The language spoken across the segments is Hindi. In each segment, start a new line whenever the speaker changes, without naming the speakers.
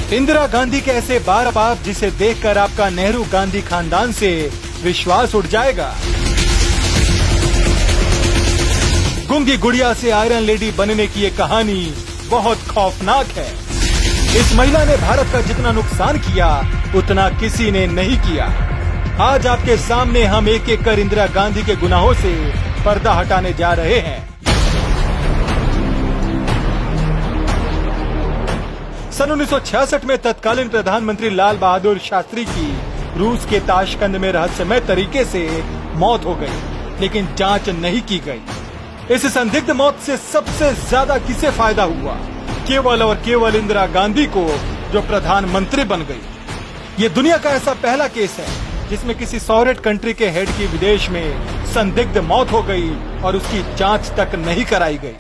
इंदिरा गांधी के ऐसे बार बाप जिसे देखकर आपका नेहरू गांधी खानदान से विश्वास उठ जाएगा। गूंगी गुड़िया से आयरन लेडी बनने की ये कहानी बहुत खौफनाक है। इस महिला ने भारत का जितना नुकसान किया उतना किसी ने नहीं किया। आज आपके सामने हम एक एक कर इंदिरा गांधी के गुनाहों से पर्दा हटाने जा रहे हैं। सन 1966 में तत्कालीन प्रधानमंत्री लाल बहादुर शास्त्री की रूस के ताशकंद में रहस्यमय तरीके से मौत हो गई, लेकिन जांच नहीं की गई। इस संदिग्ध मौत से सबसे ज्यादा किसे फायदा हुआ? केवल और केवल इंदिरा गांधी को, जो प्रधानमंत्री बन गई। ये दुनिया का ऐसा पहला केस है जिसमें किसी सॉवरेन कंट्री के हेड की विदेश में संदिग्ध मौत हो गई और उसकी जांच तक नहीं कराई गई।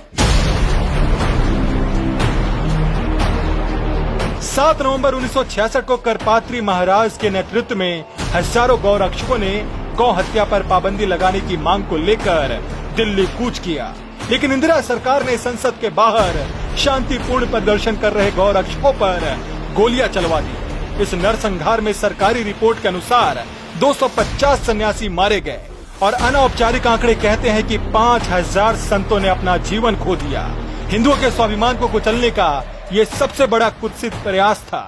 7 नवंबर 1966 को करपात्री महाराज के नेतृत्व में हजारों गौ रक्षकों ने गौ हत्या पर पाबंदी लगाने की मांग को लेकर दिल्ली कूच किया, लेकिन इंदिरा सरकार ने संसद के बाहर शांतिपूर्ण प्रदर्शन कर रहे गौ रक्षकों पर गोलियां चलवा दी। इस नरसंहार में सरकारी रिपोर्ट के अनुसार 250 सन्यासी मारे गए और अनौपचारिक आंकड़े कहते हैं कि 5000 संतों ने अपना जीवन खो दिया। हिंदुओं के स्वाभिमान को कुचलने का ये सबसे बड़ा कुत्सित प्रयास था।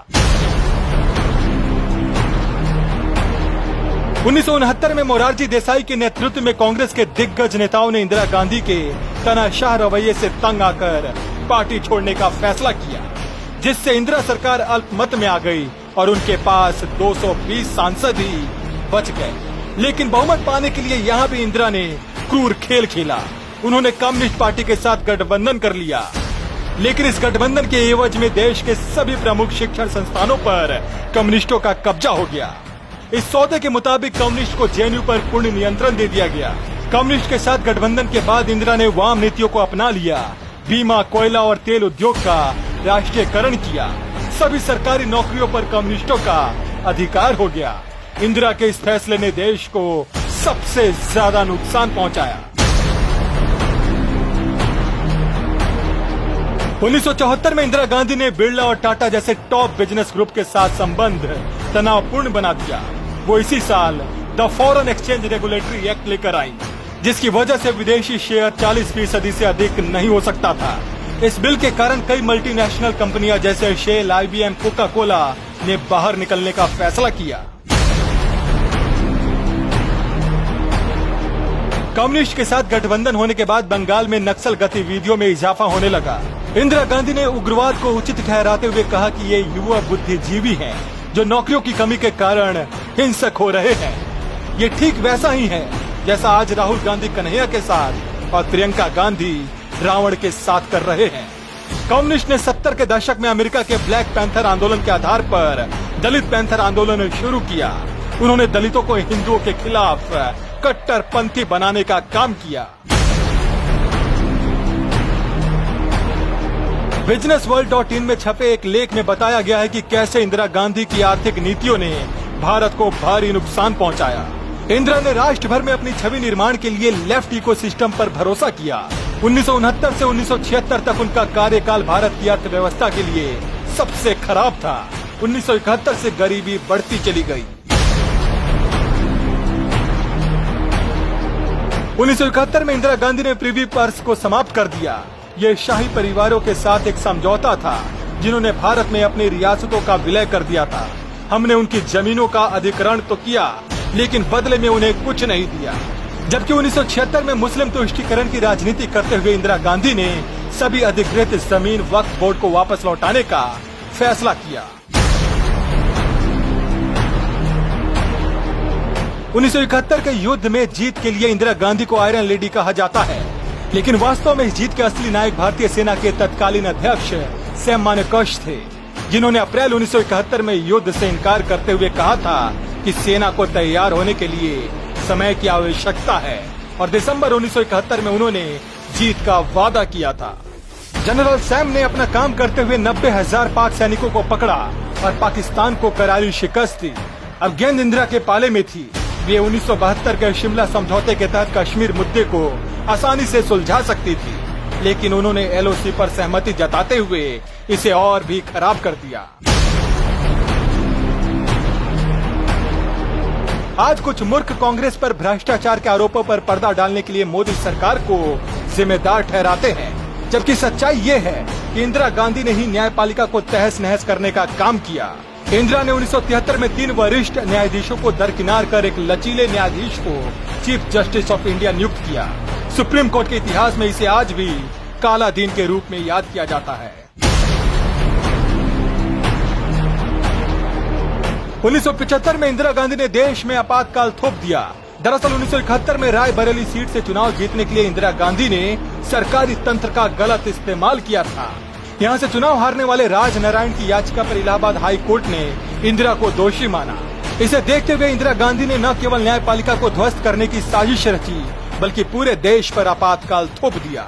1969 में मोरारजी देसाई के नेतृत्व में कांग्रेस के दिग्गज नेताओं ने इंदिरा गांधी के तनाशाह रवैये से तंग आकर पार्टी छोड़ने का फैसला किया, जिससे इंदिरा सरकार अल्पमत में आ गई और उनके पास 220 सांसद ही बच गए। लेकिन बहुमत पाने के लिए यहाँ भी इंदिरा ने क्रूर खेल खेला। उन्होंने कम्युनिस्ट पार्टी के साथ गठबंधन कर लिया, लेकिन इस गठबंधन के एवज में देश के सभी प्रमुख शिक्षण संस्थानों पर कम्युनिस्टों का कब्जा हो गया। इस सौदे के मुताबिक कम्युनिस्ट को जेएनयू पर पूर्ण नियंत्रण दे दिया गया। कम्युनिस्ट के साथ गठबंधन के बाद इंदिरा ने वाम नीतियों को अपना लिया। बीमा, कोयला और तेल उद्योग का राष्ट्रीयकरण किया। सभी सरकारी नौकरियों पर कम्युनिस्टों का अधिकार हो गया। इंदिरा के इस फैसले ने देश को सबसे ज्यादा नुकसान पहुंचाया। 1974 में इंदिरा गांधी ने बिरला और टाटा जैसे टॉप बिजनेस ग्रुप के साथ संबंध तनावपूर्ण बना दिया। वो इसी साल the foreign exchange regulatory act लेकर आई, जिसकी वजह से विदेशी शेयर 40% से अधिक नहीं हो सकता था। इस बिल के कारण कई मल्टीनेशनल कंपनियां जैसे शेल, IBM, कोका कोला ने बाहर निकलने का फैसला किया। कम्युनिस्ट के साथ गठबंधन होने के बाद बंगाल में नक्सल गतिविधियों में इजाफा होने लगा। इंदिरा गांधी ने उग्रवाद को उचित ठहराते हुए कहा कि ये युवा बुद्धिजीवी हैं, जो नौकरियों की कमी के कारण हिंसक हो रहे हैं। ये ठीक वैसा ही है जैसा आज राहुल गांधी कन्हैया के साथ और प्रियंका गांधी रावण के साथ कर रहे हैं। कम्युनिस्ट ने 70 के दशक में अमेरिका के ब्लैक पैंथर आंदोलन के आधार पर दलित पैंथर आंदोलन शुरू किया। उन्होंने दलितों को हिंदुओं के खिलाफ कट्टरपंथी बनाने का काम किया। businessworld.in में छपे एक लेख में बताया गया है कि कैसे इंदिरा गांधी की आर्थिक नीतियों ने भारत को भारी नुकसान पहुंचाया। इंदिरा ने राष्ट्र भर में अपनी छवि निर्माण के लिए लेफ्ट इकोसिस्टम पर भरोसा किया। 1969 से 1976 तक उनका कार्यकाल भारत की अर्थव्यवस्था के लिए सबसे खराब था। 1971 से गरीबी बढ़ती चली गई। 1971 में इंदिरा गांधी ने प्रिवी पर्स को समाप्त कर दिया। ये शाही परिवारों के साथ एक समझौता था, जिन्होंने भारत में अपनी रियासतों का विलय कर दिया था। हमने उनकी जमीनों का अधिग्रहण तो किया, लेकिन बदले में उन्हें कुछ नहीं दिया। जबकि 1976 में मुस्लिम तुष्टीकरण की राजनीति करते हुए इंदिरा गांधी ने सभी अधिकृत जमीन वक्फ बोर्ड को वापस लौटाने का फैसला किया। 1971 के युद्ध में जीत के लिए इंदिरा गांधी को आयरन लेडी कहा जाता है, लेकिन वास्तव में इस जीत के असली नायक भारतीय सेना के तत्कालीन अध्यक्ष सैम मानेकशॉ थे, जिन्होंने अप्रैल 1971 में युद्ध से इनकार करते हुए कहा था कि सेना को तैयार होने के लिए समय की आवश्यकता है, और दिसंबर 1971 में उन्होंने जीत का वादा किया था। जनरल सैम ने अपना काम करते हुए 90,000 पाक सैनिकों को पकड़ा और पाकिस्तान को करारी शिकस्त दी। अब गेंद इंदिरा के पाले में थी। वे 1972 के शिमला समझौते के तहत कश्मीर मुद्दे को आसानी से सुलझा सकती थी, लेकिन उन्होंने LOC पर सहमति जताते हुए इसे और भी खराब कर दिया। आज कुछ मूर्ख कांग्रेस पर भ्रष्टाचार के आरोपों पर पर्दा डालने के लिए मोदी सरकार को जिम्मेदार ठहराते हैं, जबकि सच्चाई ये है कि इंदिरा गांधी ने ही न्यायपालिका को तहस नहस करने का काम किया। इंदिरा ने 1973 में 3 वरिष्ठ न्यायाधीशों को दरकिनार कर एक लचीले न्यायाधीश को चीफ जस्टिस ऑफ इंडिया नियुक्त किया। सुप्रीम कोर्ट के इतिहास में इसे आज भी काला दिन के रूप में याद किया जाता है। 1975 में इंदिरा गांधी ने देश में आपातकाल थोप दिया। दरअसल 1971 में रायबरेली सीट से चुनाव जीतने के लिए इंदिरा गांधी ने सरकारी तंत्र का गलत इस्तेमाल किया था। यहां से चुनाव हारने वाले राज नारायण की याचिका पर इलाहाबाद हाई कोर्ट ने इंदिरा को दोषी माना। इसे देखते हुए इंदिरा गांधी ने न केवल न्यायपालिका को ध्वस्त करने की साजिश रची, बल्कि पूरे देश पर आपातकाल थोप दिया।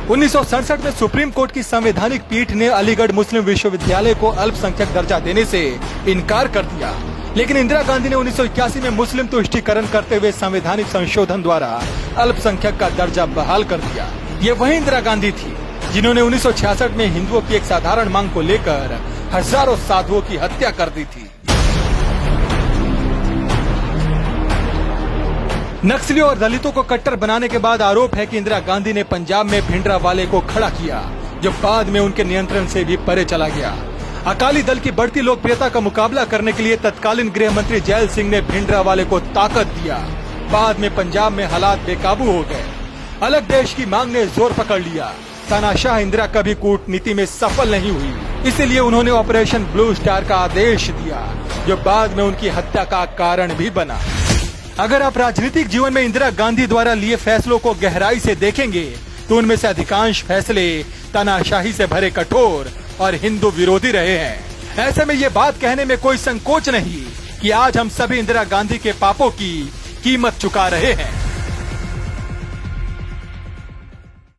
1967 में सुप्रीम कोर्ट की संवैधानिक पीठ ने अलीगढ़ मुस्लिम विश्वविद्यालय को अल्पसंख्यक दर्जा देने से इनकार कर दिया, लेकिन इंदिरा गांधी ने 1981 में मुस्लिम तुष्टीकरण करते हुए संवैधानिक संशोधन द्वारा अल्पसंख्यक का दर्जा बहाल कर दिया। ये वही इंदिरा गांधी थी जिन्होंने 1966 में हिंदुओं की एक साधारण मांग को लेकर हजारों साधुओं की हत्या कर दी थी। नक्सलियों और दलितों को कट्टर बनाने के बाद आरोप है कि इंदिरा गांधी ने पंजाब में भिंडरावाले को खड़ा किया, जो बाद में उनके नियंत्रण से भी परे चला गया। अकाली दल की बढ़ती लोकप्रियता का मुकाबला करने के लिए तत्कालीन गृह मंत्री जैल सिंह ने भिंडरावाले को ताकत दिया। बाद में पंजाब में हालात बेकाबू हो गए। अलग देश की मांग ने जोर पकड़ लिया। तानाशाह इंदिरा कभी कूटनीति में सफल नहीं हुई, इसीलिए उन्होंने ऑपरेशन ब्लू स्टार का आदेश दिया, जो बाद में उनकी हत्या का कारण भी बना। अगर आप राजनीतिक जीवन में इंदिरा गांधी द्वारा लिए फैसलों को गहराई से देखेंगे तो उनमें से अधिकांश फैसले तानाशाही से भरे कठोर और हिंदू विरोधी रहे हैं। ऐसे में ये बात कहने में कोई संकोच नहीं कि आज हम सभी इंदिरा गांधी के पापों की कीमत चुका रहे हैं।